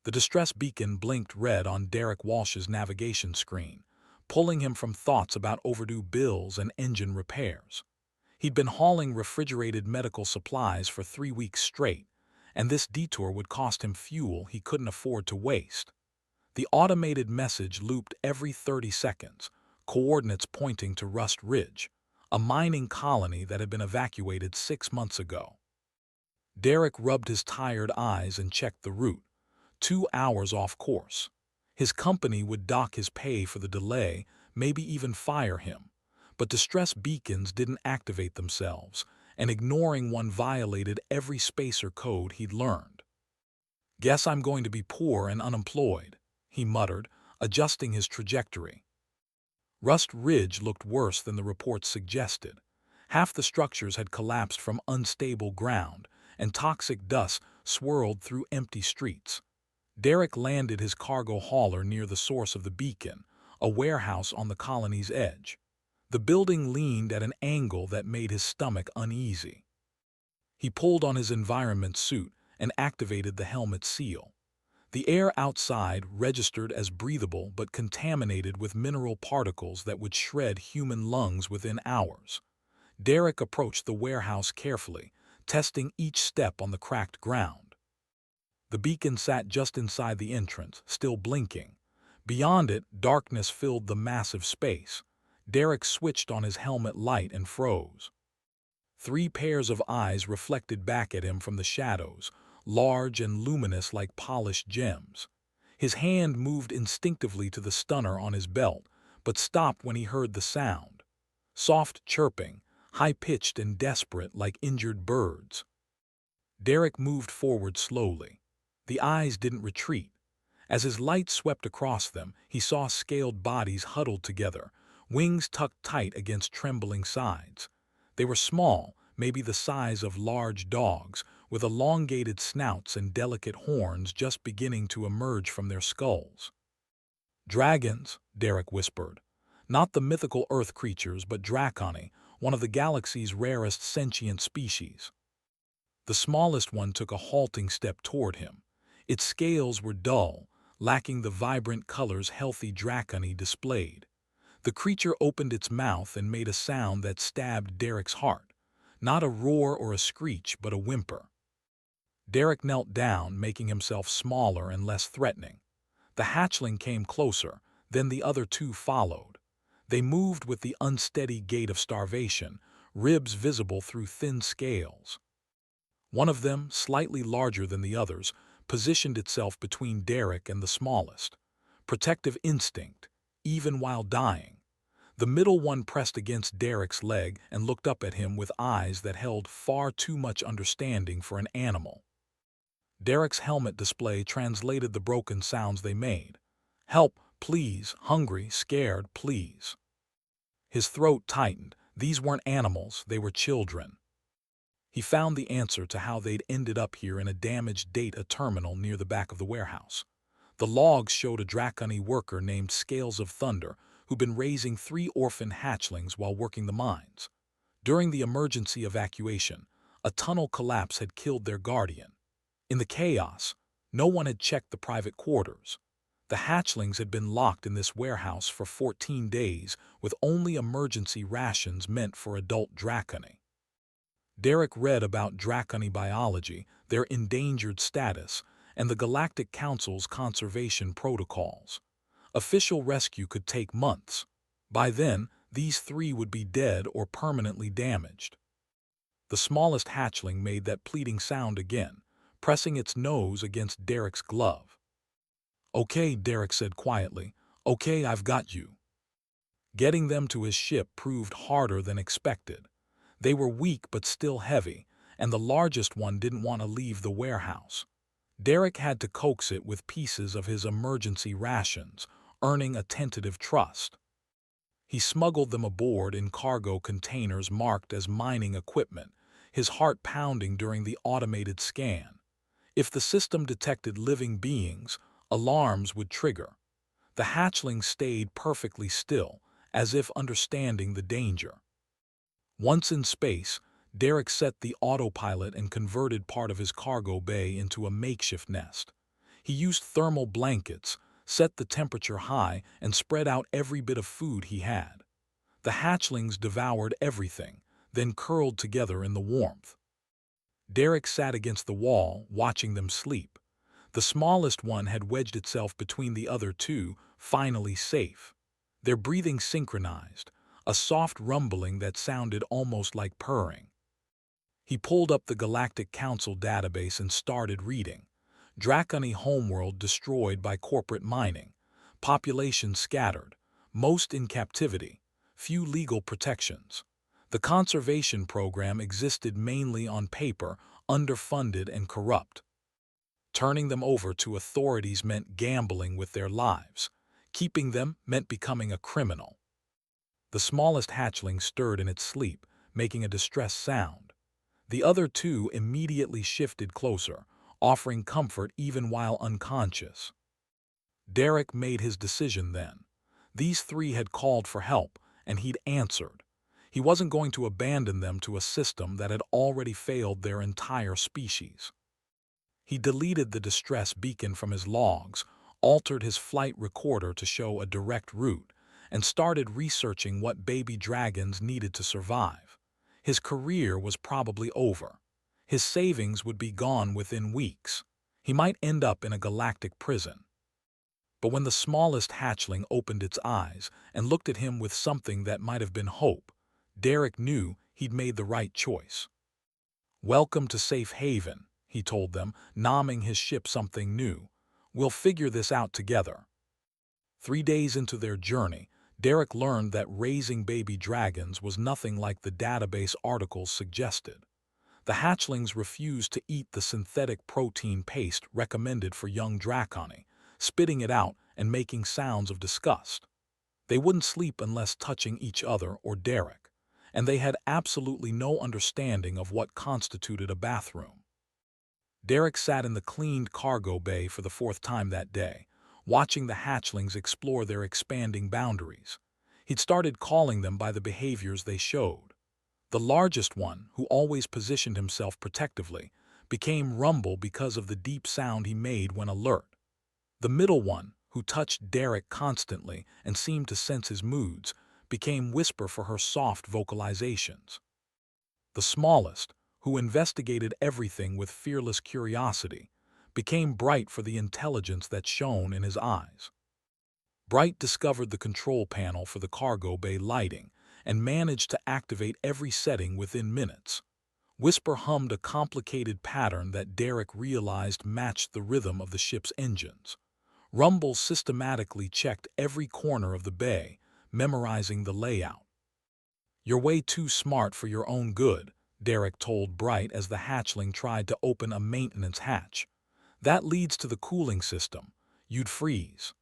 The distress beacon blinked red on Derek Walsh's navigation screen, pulling him from thoughts about overdue bills and engine repairs. He'd been hauling refrigerated medical supplies for 3 weeks straight, and this detour would cost him fuel he couldn't afford to waste. The automated message looped every 30 seconds, coordinates pointing to Rust Ridge, a mining colony that had been evacuated 6 months ago. Derek rubbed his tired eyes and checked the route, 2 hours off course. His company would dock his pay for the delay, maybe even fire him, but distress beacons didn't activate themselves, and ignoring one violated every spacer code he'd learned. "Guess I'm going to be poor and unemployed," he muttered, adjusting his trajectory. Rust Ridge looked worse than the reports suggested. Half the structures had collapsed from unstable ground, and toxic dust swirled through empty streets. Derek landed his cargo hauler near the source of the beacon, a warehouse on the colony's edge. The building leaned at an angle that made his stomach uneasy. He pulled on his environment suit and activated the helmet seal. The air outside registered as breathable but contaminated with mineral particles that would shred human lungs within hours. Derek approached the warehouse carefully, testing each step on the cracked ground. The beacon sat just inside the entrance, still blinking. Beyond it, darkness filled the massive space. Derek switched on his helmet light and froze. 3 pairs of eyes reflected back at him from the shadows, large and luminous like polished gems. His hand moved instinctively to the stunner on his belt, but stopped when he heard the sound. Soft chirping, high-pitched and desperate like injured birds. Derek moved forward slowly. The eyes didn't retreat. As his light swept across them, he saw scaled bodies huddled together, wings tucked tight against trembling sides. They were small, maybe the size of large dogs, with elongated snouts and delicate horns just beginning to emerge from their skulls. "Dragons," Derek whispered. "Not the mythical earth creatures, but draconi, one of the galaxy's rarest sentient species." The smallest one took a halting step toward him. Its scales were dull, lacking the vibrant colors healthy draconi displayed. The creature opened its mouth and made a sound that stabbed Derek's heart. Not a roar or a screech, but a whimper. Derek knelt down, making himself smaller and less threatening. The hatchling came closer, then the other 2 followed. They moved with the unsteady gait of starvation, ribs visible through thin scales. One of them, slightly larger than the others, positioned itself between Derek and the smallest. Protective instinct, even while dying. The middle one pressed against Derek's leg and looked up at him with eyes that held far too much understanding for an animal. Derek's helmet display translated the broken sounds they made. "Help, please, hungry, scared, please." His throat tightened. These weren't animals, they were children. He found the answer to how they'd ended up here in a damaged data terminal near the back of the warehouse. The logs showed a draconi worker named Scales of Thunder who'd been raising 3 orphan hatchlings while working the mines. During the emergency evacuation, a tunnel collapse had killed their guardian. In the chaos, no one had checked the private quarters. The hatchlings had been locked in this warehouse for 14 days with only emergency rations meant for adult draconi. Derek read about draconi biology, their endangered status, and the Galactic Council's conservation protocols. Official rescue could take months. By then, these 3 would be dead or permanently damaged. The smallest hatchling made that pleading sound again, pressing its nose against Derek's glove. "Okay," Derek said quietly. "Okay, I've got you." Getting them to his ship proved harder than expected. They were weak but still heavy, and the largest one didn't want to leave the warehouse. Derek had to coax it with pieces of his emergency rations, earning a tentative trust. He smuggled them aboard in cargo containers marked as mining equipment, his heart pounding during the automated scan. If the system detected living beings, alarms would trigger. The hatchling stayed perfectly still, as if understanding the danger. Once in space, Derek set the autopilot and converted part of his cargo bay into a makeshift nest. He used thermal blankets, set the temperature high, and spread out every bit of food he had. The hatchlings devoured everything, then curled together in the warmth. Derek sat against the wall, watching them sleep. The smallest one had wedged itself between the other two, finally safe. Their breathing synchronized, a soft rumbling that sounded almost like purring. He pulled up the Galactic Council database and started reading. Dracony homeworld destroyed by corporate mining. Population scattered. Most in captivity. Few legal protections. The conservation program existed mainly on paper, underfunded and corrupt. Turning them over to authorities meant gambling with their lives. Keeping them meant becoming a criminal. The smallest hatchling stirred in its sleep, making a distressed sound. The other two immediately shifted closer, offering comfort even while unconscious. Derek made his decision then. These three had called for help, and he'd answered. He wasn't going to abandon them to a system that had already failed their entire species. He deleted the distress beacon from his logs, altered his flight recorder to show a direct route, and started researching what baby dragons needed to survive. His career was probably over. His savings would be gone within weeks. He might end up in a galactic prison. But when the smallest hatchling opened its eyes and looked at him with something that might have been hope, Derek knew he'd made the right choice. "Welcome to Safe Haven," he told them, naming his ship something new. "We'll figure this out together." 3 days into their journey, Derek learned that raising baby dragons was nothing like the database articles suggested. The hatchlings refused to eat the synthetic protein paste recommended for young draconi, spitting it out and making sounds of disgust. They wouldn't sleep unless touching each other or Derek, and they had absolutely no understanding of what constituted a bathroom. Derek sat in the cleaned cargo bay for the 4th time that day, watching the hatchlings explore their expanding boundaries. He'd started calling them by the behaviors they showed. The largest one, who always positioned himself protectively, became Rumble because of the deep sound he made when alert. The middle one, who touched Derek constantly and seemed to sense his moods, became Whisper for her soft vocalizations. The smallest, who investigated everything with fearless curiosity, became Bright for the intelligence that shone in his eyes. Bright discovered the control panel for the cargo bay lighting and managed to activate every setting within minutes. Whisper hummed a complicated pattern that Derek realized matched the rhythm of the ship's engines. Rumble systematically checked every corner of the bay, memorizing the layout. "You're way too smart for your own good," Derek told Bright as the hatchling tried to open a maintenance hatch. "That leads to the cooling system. You'd freeze."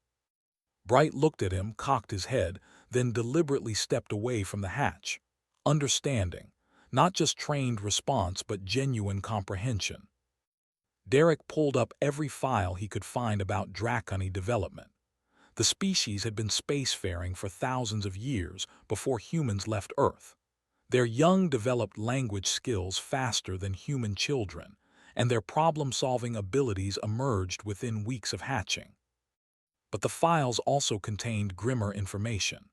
Bright looked at him, cocked his head, then deliberately stepped away from the hatch. Understanding. Not just trained response, but genuine comprehension. Derek pulled up every file he could find about dracony development. The species had been spacefaring for thousands of years before humans left Earth. Their young developed language skills faster than human children, and their problem-solving abilities emerged within weeks of hatching. But the files also contained grimmer information.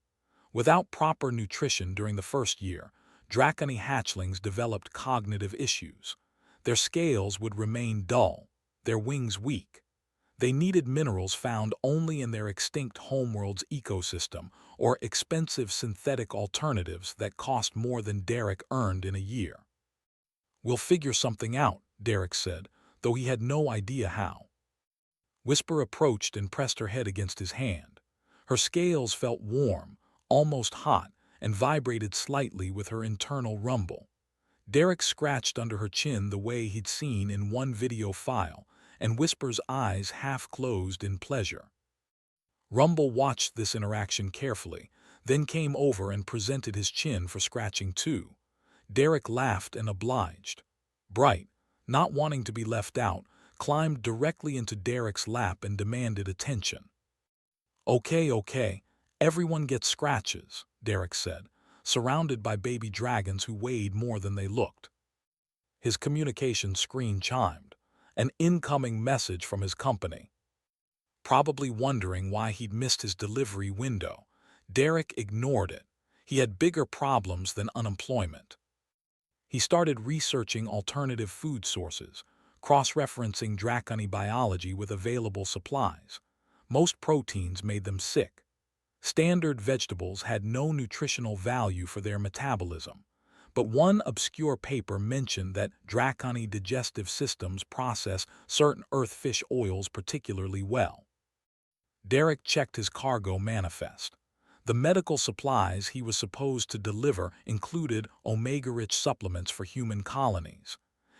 Without proper nutrition during the first year, dracony hatchlings developed cognitive issues. Their scales would remain dull, their wings weak. They needed minerals found only in their extinct homeworld's ecosystem or expensive synthetic alternatives that cost more than Derek earned in a year. "We'll figure something out," Derek said, though he had no idea how. Whisper approached and pressed her head against his hand. Her scales felt warm, almost hot, and vibrated slightly with her internal rumble. Derek scratched under her chin the way he'd seen in one video file, and Whisper's eyes half-closed in pleasure. Rumble watched this interaction carefully, then came over and presented his chin for scratching too. Derek laughed and obliged. Bright, not wanting to be left out, climbed directly into Derek's lap and demanded attention. Okay, everyone gets scratches," Derek said, surrounded by baby dragons who weighed more than they looked. His communication screen chimed. An incoming message from his company. Probably wondering why he'd missed his delivery window, Derek ignored it. He had bigger problems than unemployment. He started researching alternative food sources, cross-referencing draconic biology with available supplies. Most proteins made them sick. Standard vegetables had no nutritional value for their metabolism. But one obscure paper mentioned that draconic digestive systems process certain earth fish oils particularly well. Derek checked his cargo manifest. The medical supplies he was supposed to deliver included omega-rich supplements for human colonies.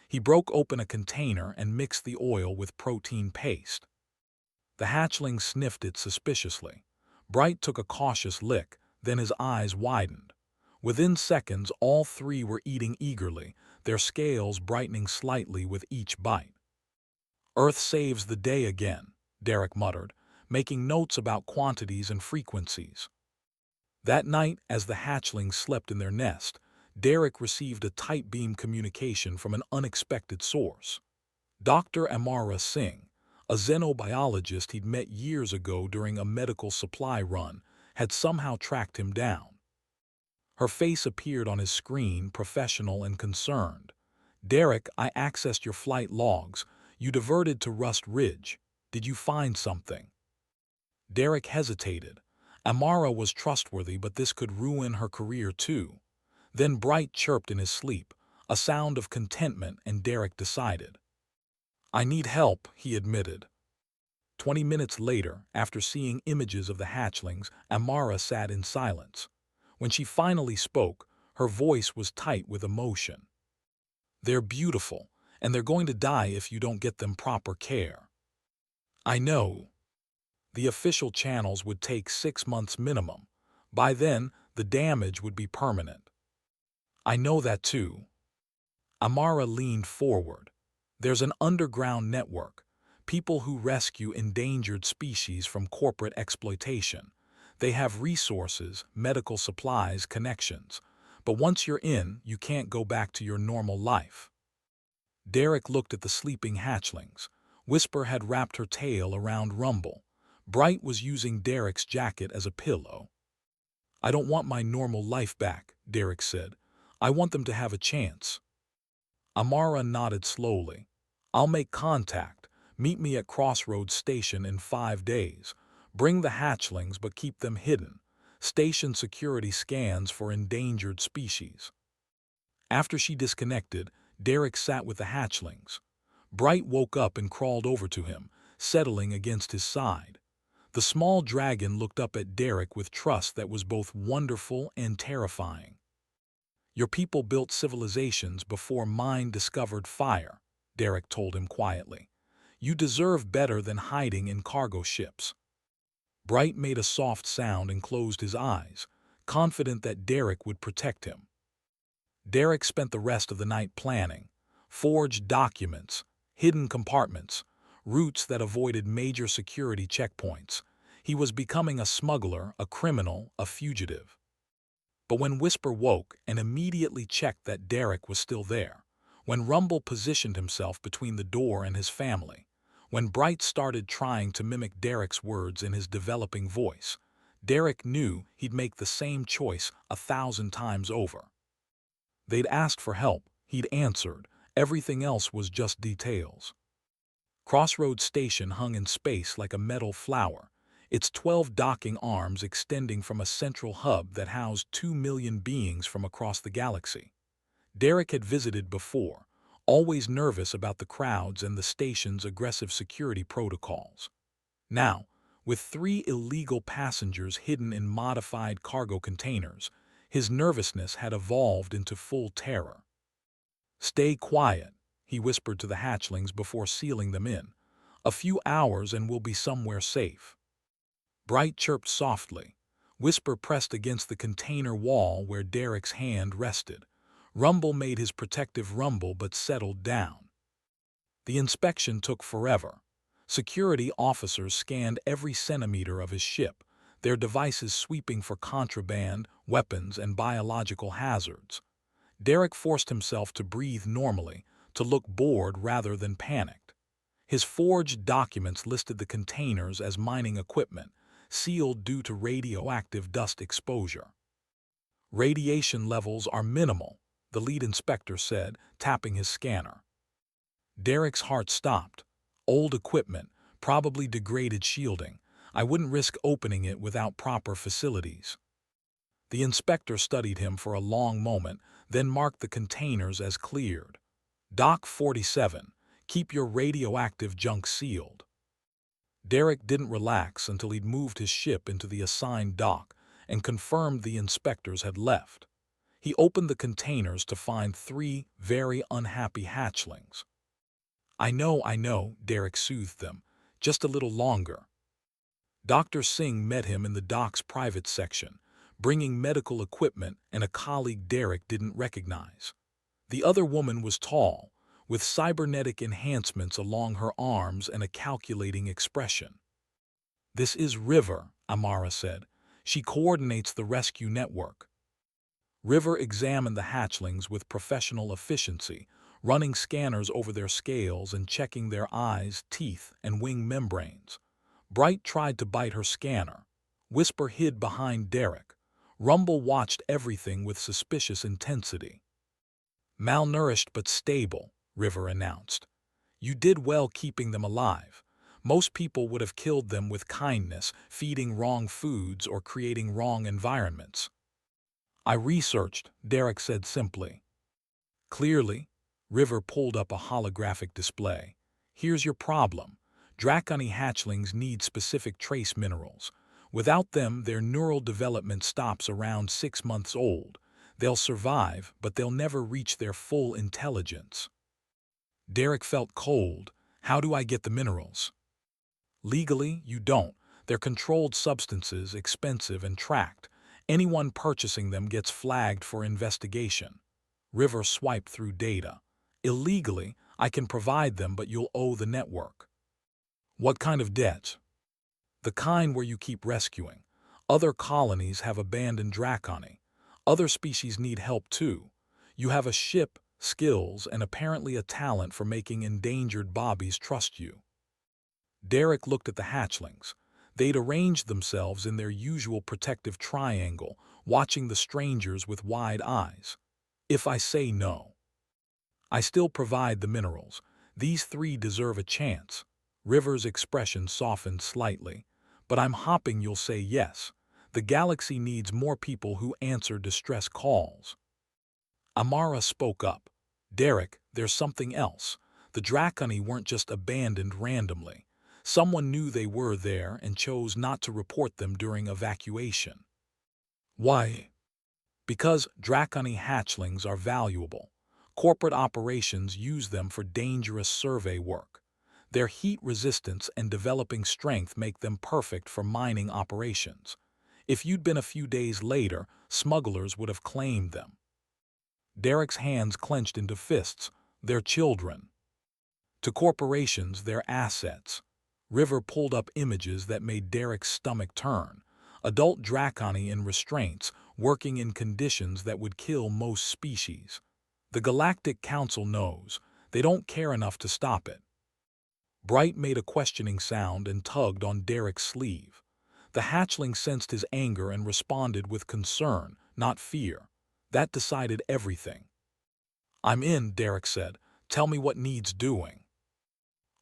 He broke open a container and mixed the oil with protein paste. The hatchling sniffed it suspiciously. Bright took a cautious lick, then his eyes widened. Within seconds, all three were eating eagerly, their scales brightening slightly with each bite. "Earth saves the day again," Derek muttered, making notes about quantities and frequencies. That night, as the hatchlings slept in their nest, Derek received a tight beam communication from an unexpected source. Dr. Amara Singh, a xenobiologist he'd met years ago during a medical supply run, had somehow tracked him down. Her face appeared on his screen, professional and concerned. "Derek, I accessed your flight logs. You diverted to Rust Ridge. Did you find something?" Derek hesitated. Amara was trustworthy, but this could ruin her career too. Then Bright chirped in his sleep, a sound of contentment, and Derek decided. "I need help," he admitted. 20 minutes later, after seeing images of the hatchlings, Amara sat in silence. When she finally spoke, her voice was tight with emotion. "They're beautiful, and they're going to die if you don't get them proper care." "I know. The official channels would take 6 months minimum. By then, the damage would be permanent." "I know that too." Amara leaned forward. "There's an underground network, people who rescue endangered species from corporate exploitation. They have resources, medical supplies, connections. But once you're in, you can't go back to your normal life." Derek looked at the sleeping hatchlings. Whisper had wrapped her tail around Rumble. Bright was using Derek's jacket as a pillow. "I don't want my normal life back," Derek said. "I want them to have a chance." Amara nodded slowly. "I'll make contact. Meet me at Crossroads Station in 5 days. Bring the hatchlings, but keep them hidden. Station security scans for endangered species." After she disconnected, Derek sat with the hatchlings. Bright woke up and crawled over to him, settling against his side. The small dragon looked up at Derek with trust that was both wonderful and terrifying. "Your people built civilizations before mine discovered fire," Derek told him quietly. "You deserve better than hiding in cargo ships." Bright made a soft sound and closed his eyes, confident that Derek would protect him. Derek spent the rest of the night planning. Forged documents, hidden compartments, routes that avoided major security checkpoints. He was becoming a smuggler, a criminal, a fugitive. But when Whisper woke and immediately checked that Derek was still there, when Rumble positioned himself between the door and his family, when Bright started trying to mimic Derek's words in his developing voice, Derek knew he'd make the same choice 1,000 times over. They'd asked for help, he'd answered. Everything else was just details. Crossroads Station hung in space like a metal flower, its 12 docking arms extending from a central hub that housed 2 million beings from across the galaxy. Derek had visited before, always nervous about the crowds and the station's aggressive security protocols. Now, with 3 illegal passengers hidden in modified cargo containers, his nervousness had evolved into full terror. "Stay quiet," he whispered to the hatchlings before sealing them in. "A few hours and we'll be somewhere safe." Bright chirped softly. Whisper pressed against the container wall where Derek's hand rested. Rumble made his protective rumble but settled down. The inspection took forever. Security officers scanned every centimeter of his ship, their devices sweeping for contraband, weapons, and biological hazards. Derek forced himself to breathe normally, to look bored rather than panicked. His forged documents listed the containers as mining equipment, sealed due to radioactive dust exposure. Radiation levels are minimal, the lead inspector said, tapping his scanner. Derek's heart stopped. Old equipment, probably degraded shielding. I wouldn't risk opening it without proper facilities. The inspector studied him for a long moment, then marked the containers as cleared. Dock 47, keep your radioactive junk sealed. Derek didn't relax until he'd moved his ship into the assigned dock and confirmed the inspectors had left. He opened the containers to find 3 very unhappy hatchlings. I know, Derek soothed them. Just a little longer. Dr. Singh met him in the dock's private section, bringing medical equipment and a colleague Derek didn't recognize. The other woman was tall, with cybernetic enhancements along her arms and a calculating expression. This is River, Amara said. She coordinates the rescue network. River examined the hatchlings with professional efficiency, running scanners over their scales and checking their eyes, teeth, and wing membranes. Bright tried to bite her scanner. Whisper hid behind Derek. Rumble watched everything with suspicious intensity. Malnourished but stable, River announced. You did well keeping them alive. Most people would have killed them with kindness, feeding wrong foods or creating wrong environments. I researched, Derek said simply. Clearly, River pulled up a holographic display. Here's your problem. Draconi hatchlings need specific trace minerals. Without them, their neural development stops around 6 months old. They'll survive, but they'll never reach their full intelligence. Derek felt cold. How do I get the minerals? Legally, you don't. They're controlled substances, expensive and tracked. Anyone purchasing them gets flagged for investigation. River swiped through data. Illegally, I can provide them, but you'll owe the network. What kind of debt? The kind where you keep rescuing. Other colonies have abandoned Draconi. Other species need help too. You have a ship, skills, and apparently a talent for making endangered bobbies trust you. Derek looked at the hatchlings. They'd arranged themselves in their usual protective triangle, watching the strangers with wide eyes. If I say no, I still provide the minerals. These 3 deserve a chance. River's expression softened slightly. But I'm hoping you'll say yes. The galaxy needs more people who answer distress calls. Amara spoke up. Derek, there's something else. The Draconi weren't just abandoned randomly. Someone knew they were there and chose not to report them during evacuation. Why? Because Draconi hatchlings are valuable. Corporate operations use them for dangerous survey work. Their heat resistance and developing strength make them perfect for mining operations. If you'd been a few days later, smugglers would have claimed them. Derek's hands clenched into fists. They're children. To corporations, they're assets. River pulled up images that made Derek's stomach turn. Adult Draconi in restraints, working in conditions that would kill most species. The Galactic Council knows. They don't care enough to stop it. Bright made a questioning sound and tugged on Derek's sleeve. The hatchling sensed his anger and responded with concern, not fear. That decided everything. I'm in, Derek said. Tell me what needs doing.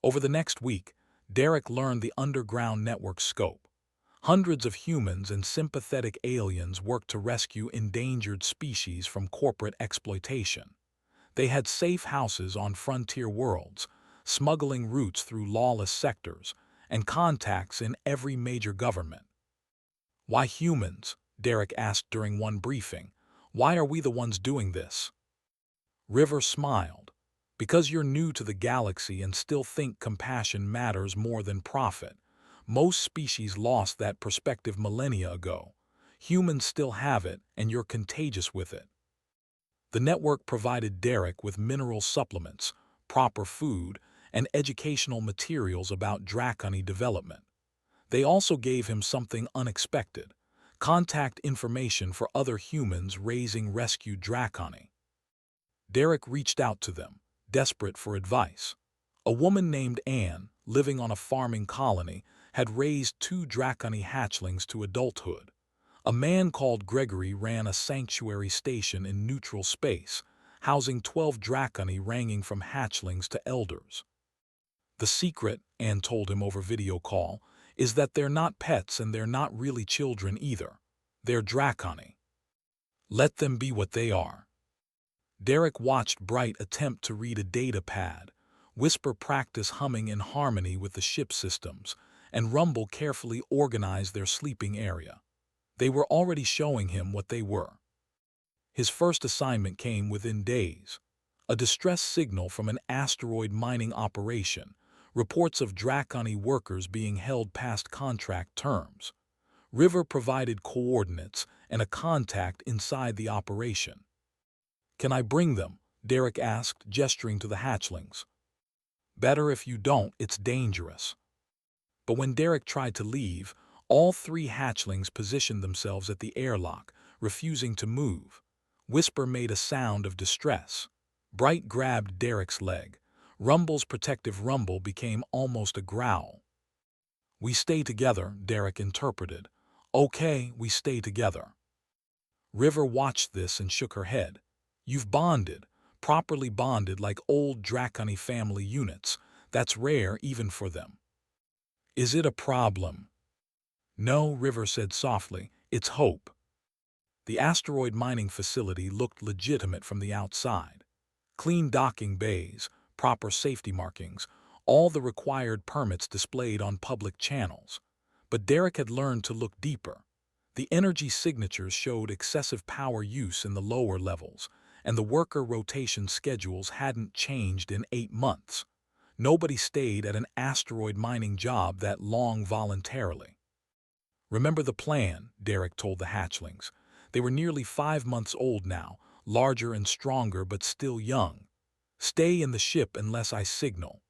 Over the next week, Derek learned the underground network scope. Hundreds of humans and sympathetic aliens worked to rescue endangered species from corporate exploitation. They had safe houses on frontier worlds, smuggling routes through lawless sectors, and contacts in every major government. Why humans? Derek asked during one briefing. Why are we the ones doing this? River smiled. Because you're new to the galaxy and still think compassion matters more than profit. Most species lost that perspective millennia ago. Humans still have it, and you're contagious with it. The network provided Derek with mineral supplements, proper food, and educational materials about Draconi development. They also gave him something unexpected: contact information for other humans raising rescued Draconi. Derek reached out to them, desperate for advice. A woman named Anne, living on a farming colony, had raised 2 draconi hatchlings to adulthood. A man called Gregory ran a sanctuary station in neutral space, housing 12 draconi ranging from hatchlings to elders. The secret, Anne told him over video call, is that they're not pets and they're not really children either. They're draconi. Let them be what they are. Derek watched Bright attempt to read a data pad, Whisper practice humming in harmony with the ship systems, and Rumble carefully organize their sleeping area. They were already showing him what they were. His first assignment came within days. A distress signal from an asteroid mining operation, reports of draconi workers being held past contract terms. River provided coordinates and a contact inside the operation. "Can I bring them?" Derek asked, gesturing to the hatchlings. "Better if you don't, it's dangerous." But when Derek tried to leave, all 3 hatchlings positioned themselves at the airlock, refusing to move. Whisper made a sound of distress. Bright grabbed Derek's leg. Rumble's protective rumble became almost a growl. "We stay together," Derek interpreted. "Okay, we stay together." River watched this and shook her head. "You've bonded, properly bonded like old draconi family units. That's rare even for them." "Is it a problem?" "No," River said softly. "It's hope." The asteroid mining facility looked legitimate from the outside. Clean docking bays, proper safety markings, all the required permits displayed on public channels. But Derek had learned to look deeper. The energy signatures showed excessive power use in the lower levels, and the worker rotation schedules hadn't changed in 8 months. Nobody stayed at an asteroid mining job that long voluntarily. "Remember the plan," Derek told the hatchlings. They were nearly 5 months old now, larger and stronger but still young. "Stay in the ship unless I signal."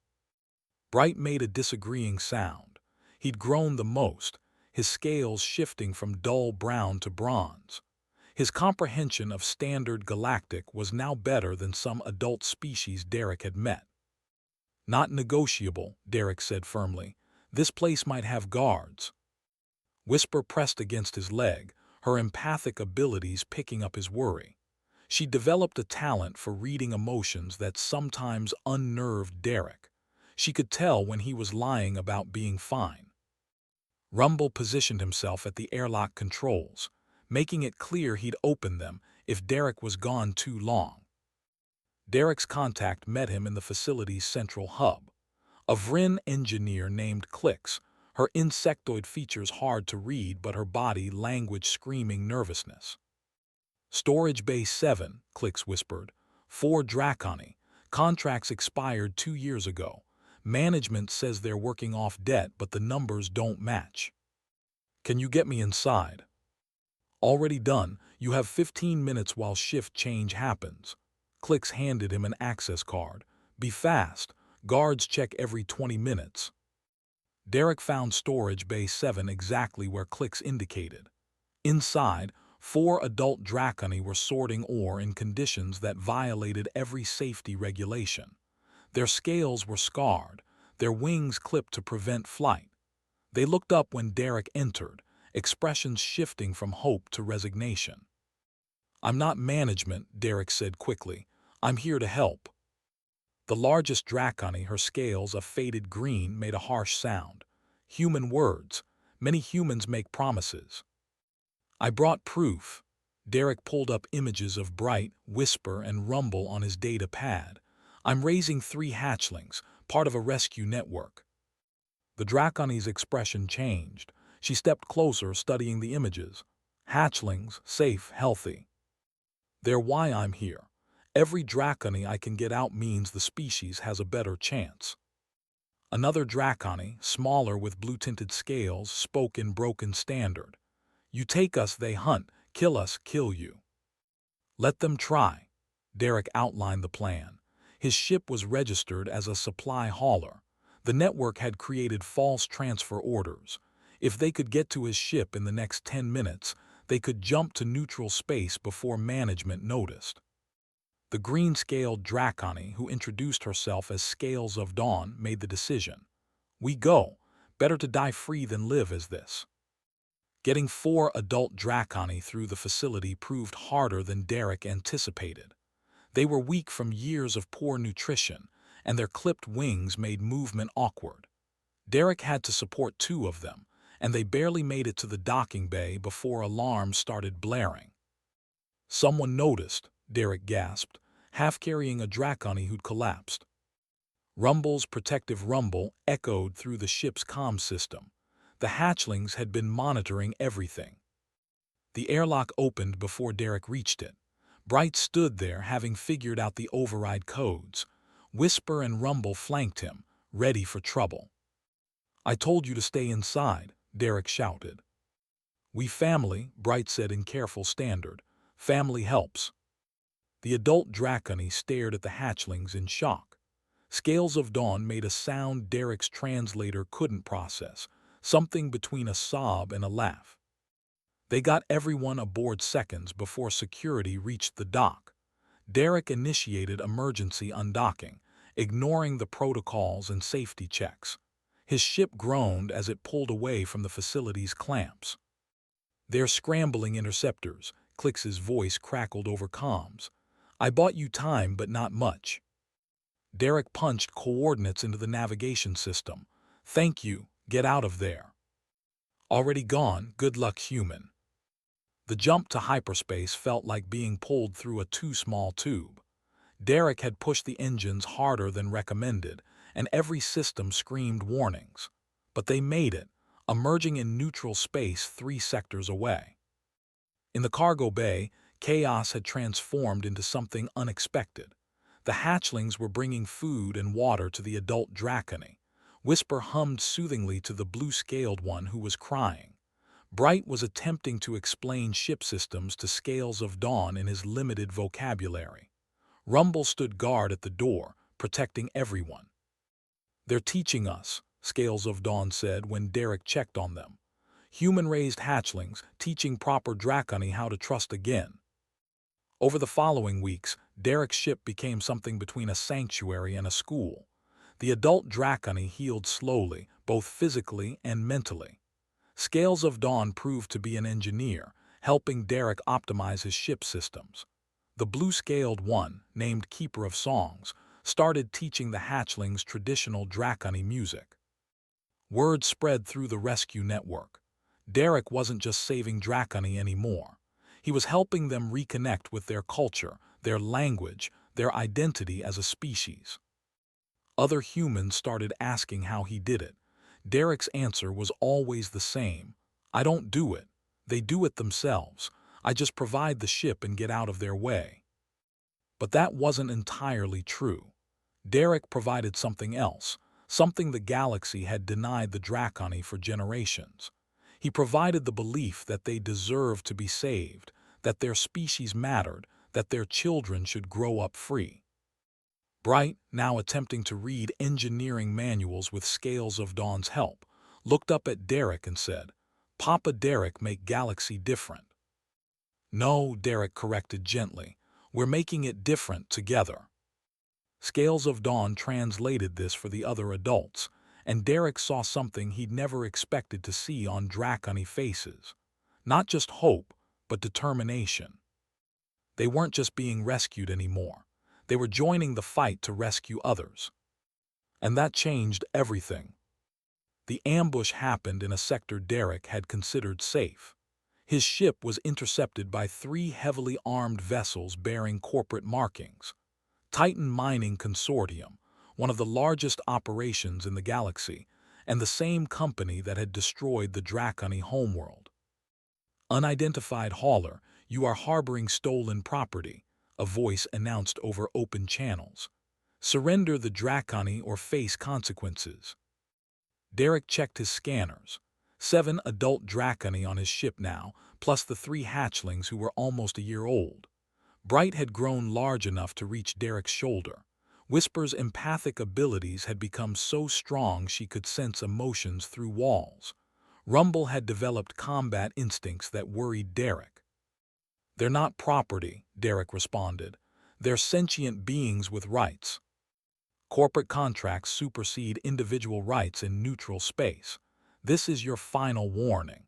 Bright made a disagreeing sound. He'd grown the most, his scales shifting from dull brown to bronze. His comprehension of standard galactic was now better than some adult species Derek had met. "Not negotiable," Derek said firmly. "This place might have guards." Whisper pressed against his leg, her empathic abilities picking up his worry. She developed a talent for reading emotions that sometimes unnerved Derek. She could tell when he was lying about being fine. Rumble positioned himself at the airlock controls, making it clear he'd open them if Derek was gone too long. Derek's contact met him in the facility's central hub. A Vrin engineer named Clicks, her insectoid features hard to read but her body language screaming nervousness. "Storage Bay 7, Clicks whispered. 4 draconi. Contracts expired 2 years ago. Management says they're working off debt but the numbers don't match." "Can you get me inside?" "Already done. You have 15 minutes while shift change happens." Clicks handed him an access card. "Be fast. Guards check every 20 minutes. Derek found Storage Bay 7 exactly where Clicks indicated. Inside, 4 adult draconi were sorting ore in conditions that violated every safety regulation. Their scales were scarred, their wings clipped to prevent flight. They looked up when Derek entered, expressions shifting from hope to resignation. "I'm not management," Derek said quickly. "I'm here to help." The largest draconi, her scales a faded green, made a harsh sound. "Human words. Many humans make promises." "I brought proof." Derek pulled up images of Bright, Whisper, and Rumble on his data pad. "I'm raising 3 hatchlings, part of a rescue network." The draconi's expression changed. She stepped closer, studying the images. "Hatchlings, safe, healthy. They're why I'm here. Every draconi I can get out means the species has a better chance." Another draconi, smaller with blue-tinted scales, spoke in broken standard. "You take us, they hunt. Kill us, kill you." "Let them try." Derek outlined the plan. His ship was registered as a supply hauler. The network had created false transfer orders. If they could get to his ship in the next 10 minutes, they could jump to neutral space before management noticed. The green-scaled Draconi, who introduced herself as Scales of Dawn, made the decision. We go. Better to die free than live as this. Getting 4 adult Draconi through the facility proved harder than Derek anticipated. They were weak from years of poor nutrition, and their clipped wings made movement awkward. Derek had to support 2 of them, and they barely made it to the docking bay before alarms started blaring. Someone noticed, Derek gasped, half-carrying a Draconi who'd collapsed. Rumble's protective rumble echoed through the ship's comm system. The hatchlings had been monitoring everything. The airlock opened before Derek reached it. Bright stood there, having figured out the override codes. Whisper and Rumble flanked him, ready for trouble. I told you to stay inside, Derek shouted. We family, Bright said in careful standard. Family helps. The adult Draconi stared at the hatchlings in shock. Scales of Dawn made a sound Derek's translator couldn't process, something between a sob and a laugh. They got everyone aboard seconds before security reached the dock. Derek initiated emergency undocking, ignoring the protocols and safety checks. His ship groaned as it pulled away from the facility's clamps. They're scrambling interceptors, Clix's voice crackled over comms. I bought you time, but not much. Derek punched coordinates into the navigation system. Thank you, get out of there. Already gone, good luck, human. The jump to hyperspace felt like being pulled through a too small tube. Derek had pushed the engines harder than recommended, and every system screamed warnings. But they made it, emerging in neutral space 3 sectors away. In the cargo bay, chaos had transformed into something unexpected. The hatchlings were bringing food and water to the adult Draconi. Whisper hummed soothingly to the blue-scaled one who was crying. Bright was attempting to explain ship systems to Scales of Dawn in his limited vocabulary. Rumble stood guard at the door, protecting everyone. They're teaching us, Scales of Dawn said when Derek checked on them. Human-raised hatchlings, teaching proper Draconi how to trust again. Over the following weeks, Derek's ship became something between a sanctuary and a school. The adult Draconi healed slowly, both physically and mentally. Scales of Dawn proved to be an engineer, helping Derek optimize his ship systems. The blue-scaled one, named Keeper of Songs, started teaching the hatchlings traditional Draconi music. Word spread through the rescue network. Derek wasn't just saving Draconi anymore. He was helping them reconnect with their culture, their language, their identity as a species. Other humans started asking how he did it. Derek's answer was always the same. I don't do it. They do it themselves. I just provide the ship and get out of their way. But that wasn't entirely true. Derek provided something else, something the galaxy had denied the Draconi for generations. He provided the belief that they deserved to be saved, that their species mattered, that their children should grow up free. Bright, now attempting to read engineering manuals with Scales of Dawn's help, looked up at Derek and said, Papa Derek, make Galaxy different. No, Derek corrected gently. We're making it different together. Scales of Dawn translated this for the other adults, and Derek saw something he'd never expected to see on Draconi faces. Not just hope, but determination. They weren't just being rescued anymore. They were joining the fight to rescue others. And that changed everything. The ambush happened in a sector Derek had considered safe. His ship was intercepted by 3 heavily armed vessels bearing corporate markings. Titan Mining Consortium, one of the largest operations in the galaxy, and the same company that had destroyed the Draconi homeworld. Unidentified hauler, you are harboring stolen property, a voice announced over open channels. Surrender the Draconi or face consequences. Derek checked his scanners. 7 adult Draconi on his ship now, plus the 3 hatchlings who were almost a year old. Bright had grown large enough to reach Derek's shoulder. Whisper's empathic abilities had become so strong she could sense emotions through walls. Rumble had developed combat instincts that worried Derek. They're not property, Derek responded. They're sentient beings with rights. Corporate contracts supersede individual rights in neutral space. This is your final warning.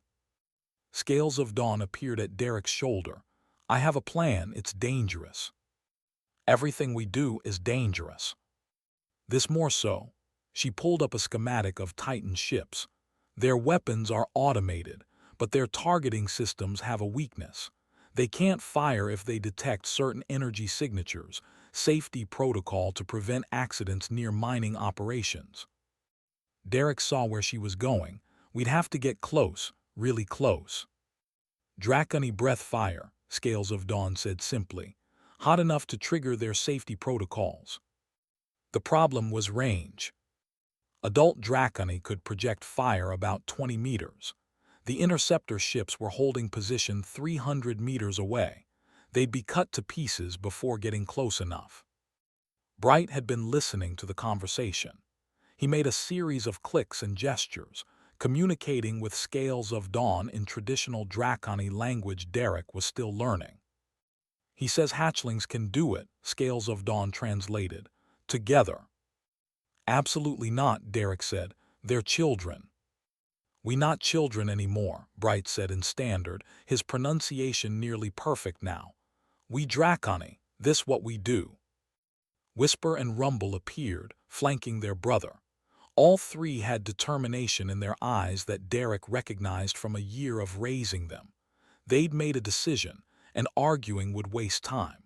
Scales of dawn appeared at Derek's shoulder. I have a plan, it's dangerous. Everything we do is dangerous. This more so. She pulled up a schematic of Titan ships. Their weapons are automated, but their targeting systems have a weakness. They can't fire if they detect certain energy signatures, safety protocol to prevent accidents near mining operations. Derek saw where she was going. We'd have to get close, really close. Dracony breath fire, Scales of Dawn said simply, hot enough to trigger their safety protocols. The problem was range. Adult Dracony could project fire about 20 meters. The interceptor ships were holding position 300 meters away. They'd be cut to pieces before getting close enough. Bright had been listening to the conversation. He made a series of clicks and gestures, communicating with Scales of Dawn in traditional Dracony language Derek was still learning. He says hatchlings can do it, Scales of Dawn translated. Together. Absolutely not, Derek said. They're children. We not children anymore, Bright said in standard, his pronunciation nearly perfect now. We Dracony, this what we do. Whisper and Rumble appeared, flanking their brother. All three had determination in their eyes that Derek recognized from a year of raising them. They'd made a decision, and arguing would waste time.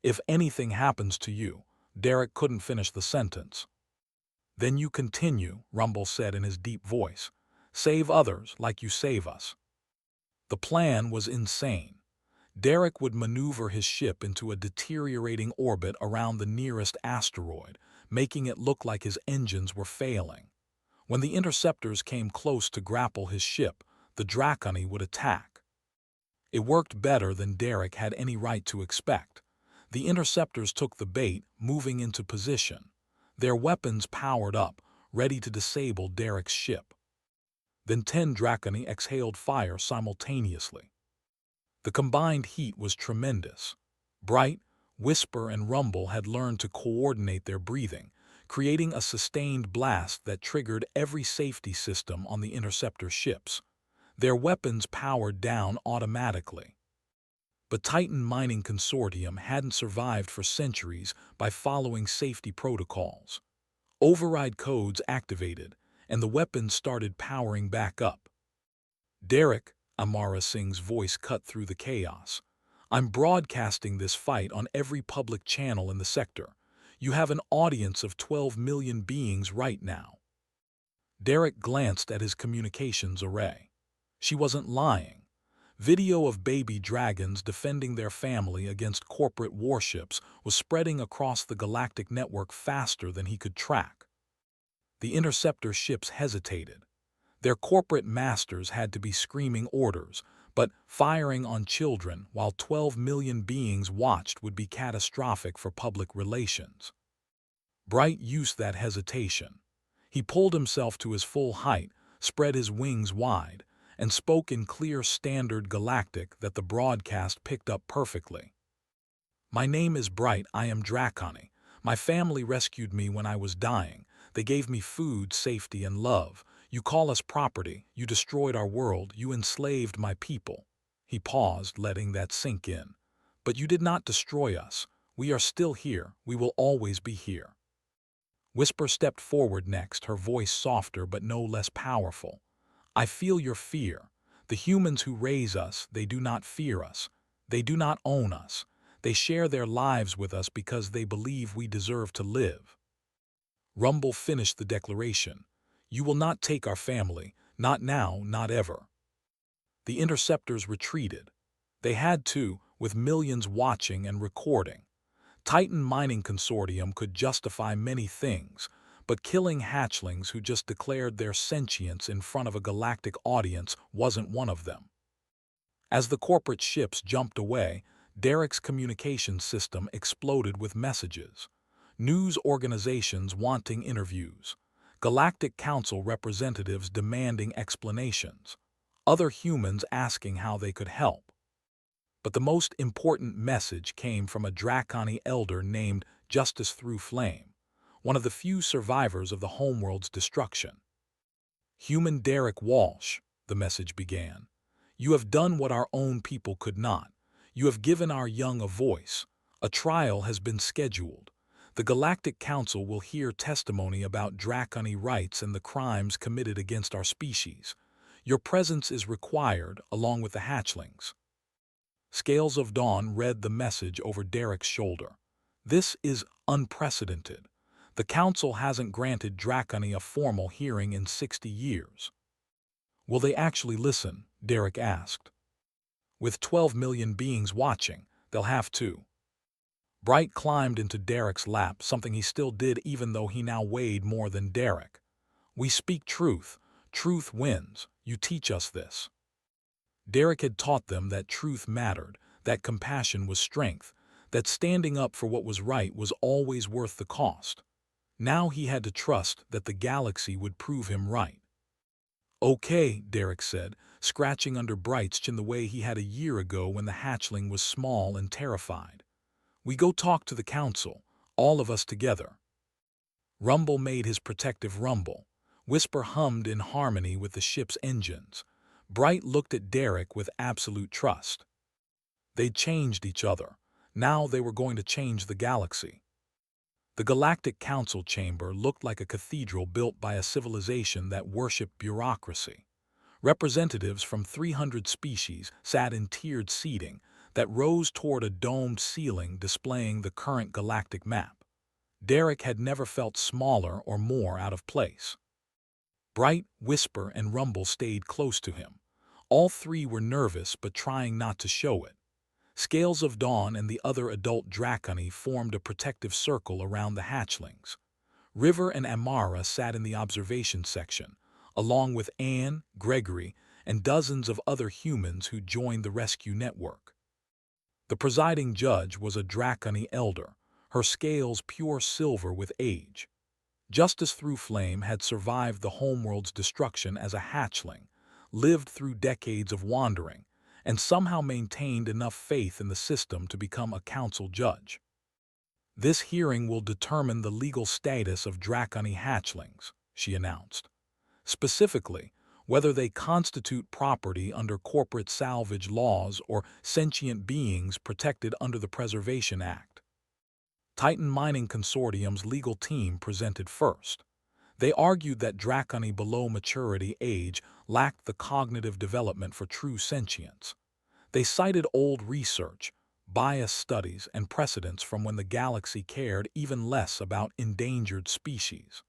If anything happens to you, Derek couldn't finish the sentence. Then you continue, Rumble said in his deep voice. Save others like you save us. The plan was insane. Derek would maneuver his ship into a deteriorating orbit around the nearest asteroid, making it look like his engines were failing. When the interceptors came close to grapple his ship, the Dracony would attack. It worked better than Derek had any right to expect. The interceptors took the bait, moving into position. Their weapons powered up, ready to disable Derek's ship. Then 10 Dracony exhaled fire simultaneously. The combined heat was tremendous. Bright, Whisper, and Rumble had learned to coordinate their breathing, creating a sustained blast that triggered every safety system on the interceptor ships. Their weapons powered down automatically. But Titan Mining Consortium hadn't survived for centuries by following safety protocols. Override codes activated, and the weapons started powering back up. Derek, Amara Singh's voice cut through the chaos. I'm broadcasting this fight on every public channel in the sector. You have an audience of 12 million beings right now. Derek glanced at his communications array. She wasn't lying. Video of baby dragons defending their family against corporate warships was spreading across the galactic network faster than he could track. The interceptor ships hesitated. Their corporate masters had to be screaming orders, but firing on children while 12 million beings watched would be catastrophic for public relations. Bright used that hesitation. He pulled himself to his full height, spread his wings wide, and spoke in clear standard galactic that the broadcast picked up perfectly. My name is Bright, I am Dracony. My family rescued me when I was dying. They gave me food, safety, and love. You call us property, you destroyed our world, you enslaved my people. He paused, letting that sink in. But you did not destroy us. We are still here, we will always be here. Whisper stepped forward next, her voice softer but no less powerful. I feel your fear. The humans who raise us, they do not fear us. They do not own us. They share their lives with us because they believe we deserve to live. Rumble finished the declaration. You will not take our family, not now, not ever. The interceptors retreated. They had to, with millions watching and recording. Titan Mining Consortium could justify many things, but killing hatchlings who just declared their sentience in front of a galactic audience wasn't one of them. As the corporate ships jumped away, Derek's communication system exploded with messages. News organizations wanting interviews. Galactic Council representatives demanding explanations. Other humans asking how they could help. But the most important message came from a Draconi elder named Justice Through Flame, one of the few survivors of the homeworld's destruction. "Human Derek Walsh," the message began, "you have done what our own people could not. You have given our young a voice. A trial has been scheduled. The Galactic Council will hear testimony about Draconi rights and the crimes committed against our species. Your presence is required, along with the hatchlings." Scales of Dawn read the message over Derek's shoulder. "This is unprecedented. The Council hasn't granted Draconi a formal hearing in 60 years. "Will they actually listen?" Derek asked. "With 12 million beings watching, they'll have to." Bright climbed into Derek's lap, something he still did even though he now weighed more than Derek. "We speak truth. Truth wins. You teach us this." Derek had taught them that truth mattered, that compassion was strength, that standing up for what was right was always worth the cost. Now he had to trust that the galaxy would prove him right. "Okay," Derek said, scratching under Bright's chin the way he had a year ago when the hatchling was small and terrified. "We go talk to the Council, all of us together." Rumble made his protective rumble. Whisper hummed in harmony with the ship's engines. Bright looked at Derek with absolute trust. They'd changed each other. Now they were going to change the galaxy. The Galactic Council chamber looked like a cathedral built by a civilization that worshipped bureaucracy. Representatives from 300 species sat in tiered seating that rose toward a domed ceiling displaying the current galactic map. Derek had never felt smaller or more out of place. Bright, Whisper, and Rumble stayed close to him. All three were nervous but trying not to show it. Scales of Dawn and the other adult Draconi formed a protective circle around the hatchlings. River and Amara sat in the observation section, along with Anne, Gregory, and dozens of other humans who joined the rescue network. The presiding judge was a Draconi elder, her scales pure silver with age. Justice Through Flame had survived the homeworld's destruction as a hatchling, lived through decades of wandering, and somehow maintained enough faith in the system to become a council judge. "This hearing will determine the legal status of Draconi hatchlings," she announced. "Specifically, whether they constitute property under corporate salvage laws or sentient beings protected under the Preservation Act." Titan Mining Consortium's legal team presented first. They argued that Draconi below maturity age lacked the cognitive development for true sentience. They cited old research, biased studies, and precedents from when the galaxy cared even less about endangered species.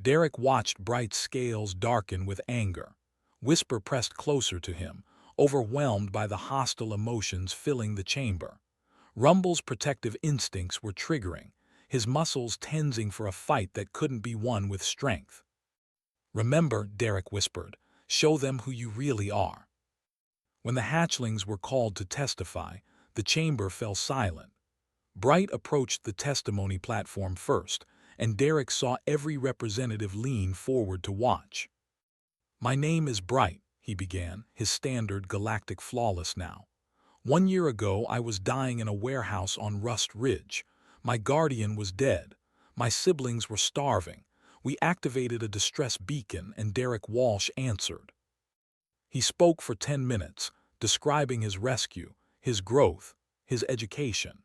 Derek watched Bright's scales darken with anger. Whisper pressed closer to him, overwhelmed by the hostile emotions filling the chamber. Rumble's protective instincts were triggering, his muscles tensing for a fight that couldn't be won with strength. "Remember," Derek whispered, "show them who you really are." When the hatchlings were called to testify, the chamber fell silent. Bright approached the testimony platform first, and Derek saw every representative lean forward to watch. "My name is Bright," he began, his standard galactic flawless now. "1 year ago I was dying in a warehouse on Rust Ridge. My guardian was dead. My siblings were starving. We activated a distress beacon and Derek Walsh answered." He spoke for 10 minutes, describing his rescue, his growth, his education.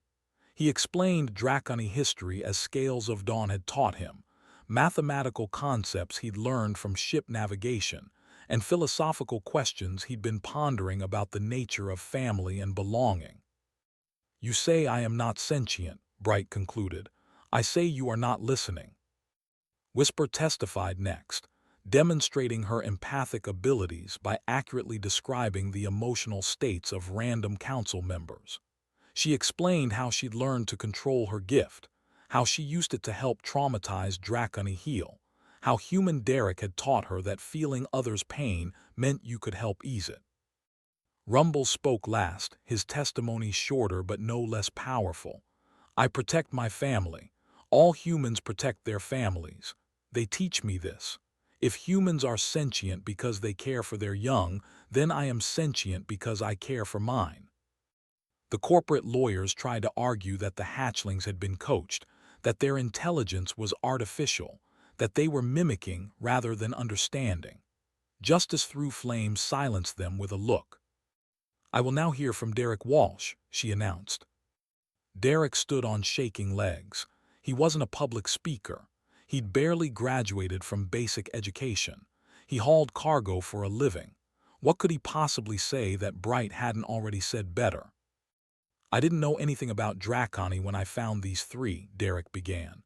He explained Draconi history as Scales of Dawn had taught him, mathematical concepts he'd learned from ship navigation, and philosophical questions he'd been pondering about the nature of family and belonging. "You say I am not sentient," Bright concluded. "I say you are not listening." Whisper testified next, demonstrating her empathic abilities by accurately describing the emotional states of random council members. She explained how she'd learned to control her gift, how she used it to help traumatized Draconi heal, how human Derek had taught her that feeling others' pain meant you could help ease it. Rumble spoke last, his testimony shorter but no less powerful. "I protect my family. All humans protect their families. They teach me this. If humans are sentient because they care for their young, then I am sentient because I care for mine." The corporate lawyers tried to argue that the hatchlings had been coached, that their intelligence was artificial, that they were mimicking rather than understanding. Justice Through Flame silenced them with a look. "I will now hear from Derek Walsh," she announced. Derek stood on shaking legs. He wasn't a public speaker. He'd barely graduated from basic education. He hauled cargo for a living. What could he possibly say that Bright hadn't already said better? "I didn't know anything about Draconi when I found these three," Derek began.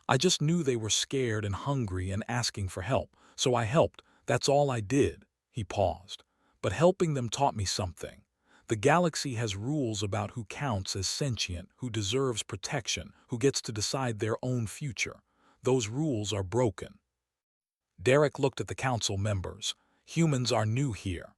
"I just knew they were scared and hungry and asking for help, so I helped. That's all I did." He paused. "But helping them taught me something. The galaxy has rules about who counts as sentient, who deserves protection, who gets to decide their own future. Those rules are broken." Derek looked at the council members. "Humans are new here.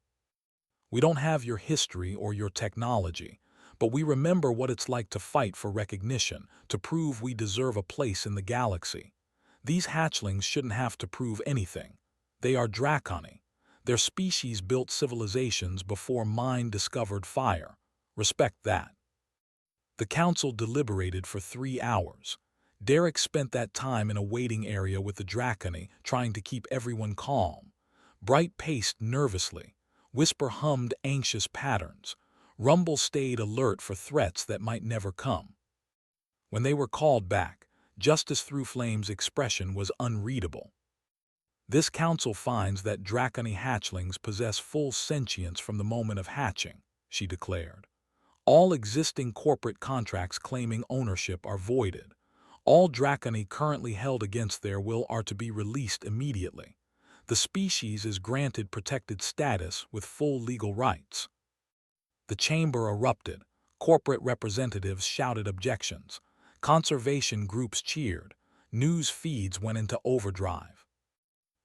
We don't have your history or your technology, but we remember what it's like to fight for recognition, to prove we deserve a place in the galaxy. These hatchlings shouldn't have to prove anything. They are Draconi. Their species built civilizations before mine discovered fire. Respect that." The council deliberated for 3 hours. Derek spent that time in a waiting area with the Draconi, trying to keep everyone calm. Bright paced nervously. Whisper hummed anxious patterns. Rumble stayed alert for threats that might never come. When they were called back, Justice Through Flame's expression was unreadable. "This council finds that Draconi hatchlings possess full sentience from the moment of hatching," she declared. "All existing corporate contracts claiming ownership are voided. All Draconi currently held against their will are to be released immediately. The species is granted protected status with full legal rights." The chamber erupted. Corporate representatives shouted objections. Conservation groups cheered. News feeds went into overdrive.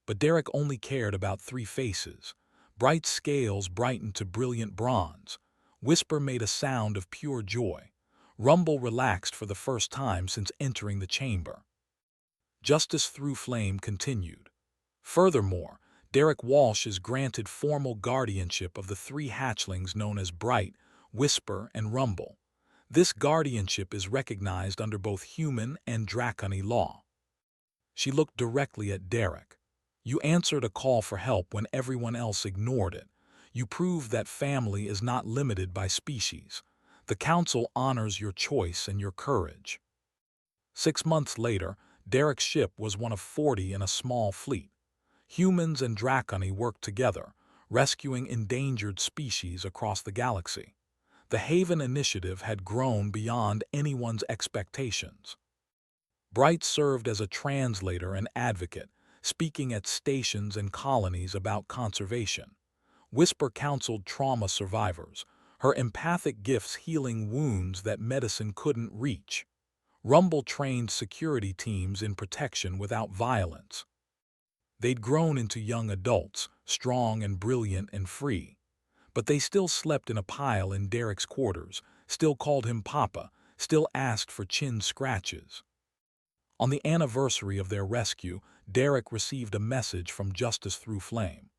But Derek only cared about 3 faces. Bright's scales brightened to brilliant bronze. Whisper made a sound of pure joy. Rumble relaxed for the first time since entering the chamber. Justice Through Flame continued. "Furthermore, Derek Walsh is granted formal guardianship of the 3 hatchlings known as Bright, Whisper, and Rumble. This guardianship is recognized under both human and Draconi law." She looked directly at Derek. "You answered a call for help when everyone else ignored it. You proved that family is not limited by species. The Council honors your choice and your courage." 6 months later, Derek's ship was one of 40 in a small fleet. Humans and Draconi worked together, rescuing endangered species across the galaxy. The Haven Initiative had grown beyond anyone's expectations. Bright served as a translator and advocate, speaking at stations and colonies about conservation. Whisper counseled trauma survivors, her empathic gifts healing wounds that medicine couldn't reach. Rumble trained security teams in protection without violence. They'd grown into young adults, strong and brilliant and free. But they still slept in a pile in Derek's quarters, still called him Papa, still asked for chin scratches. On the anniversary of their rescue, Derek received a message from Justice Through Flame.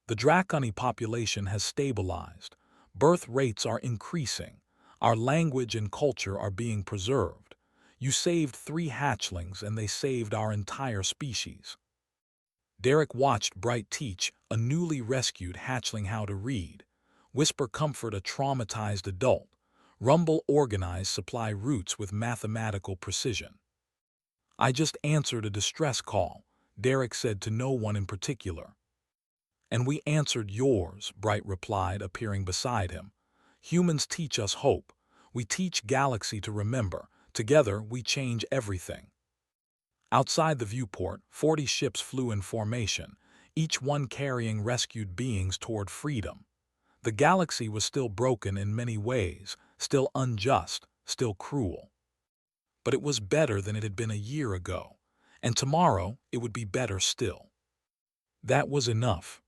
"The Draconi population has stabilized. Birth rates are increasing. Our language and culture are being preserved. You saved 3 hatchlings and they saved our entire species." Derek watched Bright teach a newly rescued hatchling how to read. Whisper comfort a traumatized adult. Rumble organize supply routes with mathematical precision. "I just answered a distress call," Derek said to no one in particular. "And we answered yours," Bright replied, appearing beside him. "Humans teach us hope. We teach Galaxy to remember. Together, we change everything." Outside the viewport, 40 ships flew in formation, each one carrying rescued beings toward freedom. The galaxy was still broken in many ways, still unjust, still cruel. But it was better than it had been a year ago, and tomorrow it would be better still. That was enough.